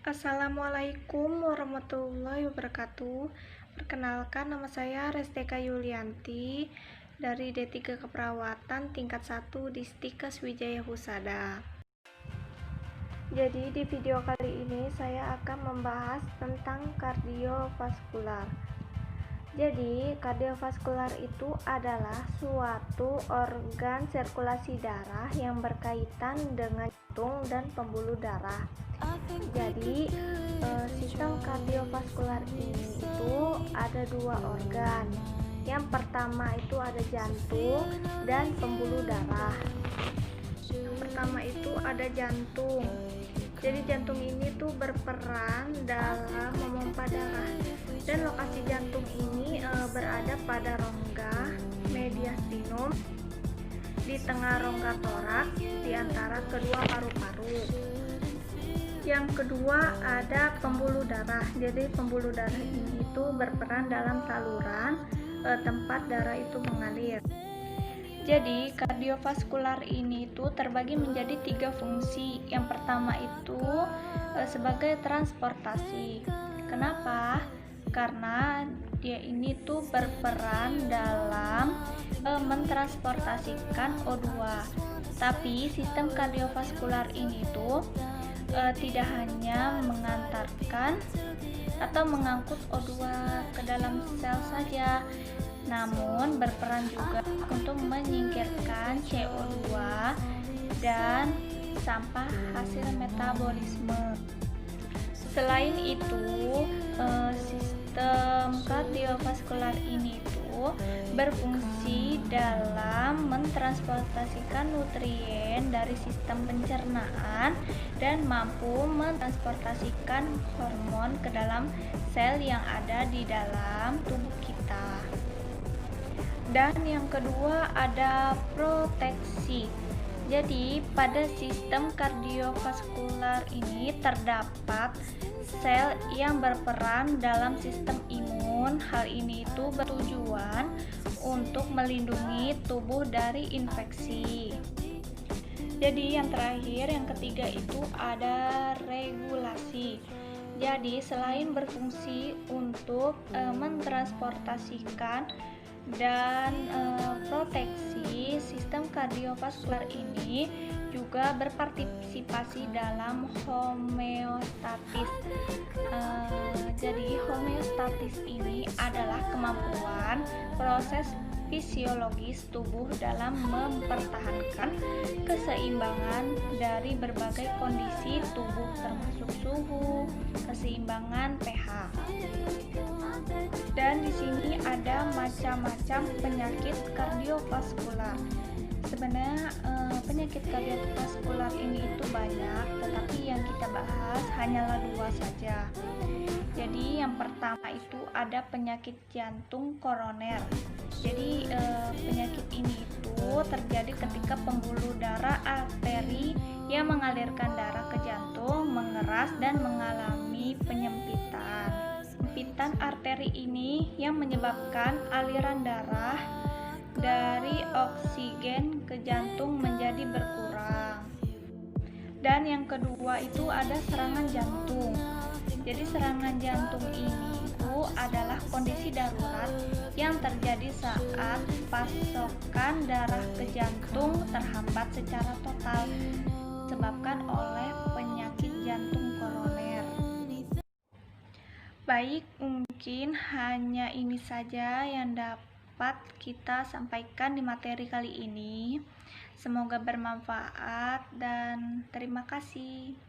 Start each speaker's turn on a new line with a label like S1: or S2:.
S1: Assalamualaikum warahmatullahi wabarakatuh. Perkenalkan, nama saya Resteka Yulianti dari D3 Keperawatan tingkat 1 Distikes Wijaya Husada. Jadi di video kali ini saya akan membahas tentang kardiovaskular. Jadi kardiovaskular itu adalah suatu organ sirkulasi darah yang berkaitan dengan jantung dan pembuluh darah. Jadi sistem kardiovaskular ini itu ada dua organ. Yang pertama itu ada jantung dan pembuluh darah. Yang pertama itu ada jantung. Jadi jantung ini tuh berperan dalam memompa darah, dan lokasi jantung ini berada pada rongga mediastinum di tengah rongga toraks di antara kedua paru-paru. Yang kedua ada pembuluh darah. Jadi pembuluh darah ini itu berperan dalam saluran tempat darah itu mengalir. Jadi kardiovaskular ini itu terbagi menjadi 3 fungsi. Yang pertama itu sebagai transportasi. Kenapa? Karena dia ini tuh berperan dalam mentransportasikan O2. Tapi sistem kardiovaskular ini tuh tidak hanya mengantarkan atau mengangkut O2 ke dalam sel saja, namun berperan juga untuk menyingkirkan CO2 dan sampah hasil metabolisme. Selain itu, sistem kardiovaskular ini berfungsi dalam mentransportasikan nutrien dari sistem pencernaan dan mampu mentransportasikan hormon ke dalam sel yang ada di dalam tubuh kita. Dan yang kedua ada proteksi. Jadi pada sistem kardiovaskular ini terdapat sel yang berperan dalam sistem imun. Hal ini itu bertujuan untuk melindungi tubuh dari infeksi. Jadi yang terakhir, yang ketiga itu ada regulasi. Jadi selain berfungsi untuk mentransportasikan dan proteksi, sistem kardiovaskular ini juga berpartisipasi dalam homeostatis. Jadi homeostatis ini adalah kemampuan proses fisiologis tubuh dalam mempertahankan keseimbangan dari berbagai kondisi tubuh, termasuk suhu, keseimbangan pH. Dan di sini ada macam-macam penyakit kardiovaskular. Sebenarnya penyakit kardiovaskular ini itu banyak, tetapi yang kita bahas hanyalah 2 saja. Jadi yang pertama itu ada penyakit jantung koroner. Jadi penyakit ini itu terjadi ketika pembuluh darah arteri yang mengalirkan darah ke jantung mengeras dan mengalami penyempitan. Penyempitan arteri ini yang menyebabkan aliran darah dari oksigen ke jantung menjadi berkurang. Dan yang kedua itu ada serangan jantung. Jadi serangan jantung ini itu adalah kondisi darurat yang terjadi saat pasokan darah ke jantung terhambat secara total disebabkan oleh penyakit jantung koroner. Baik, mungkin hanya ini saja yang dapat kita sampaikan di materi kali ini. Semoga bermanfaat dan terima kasih.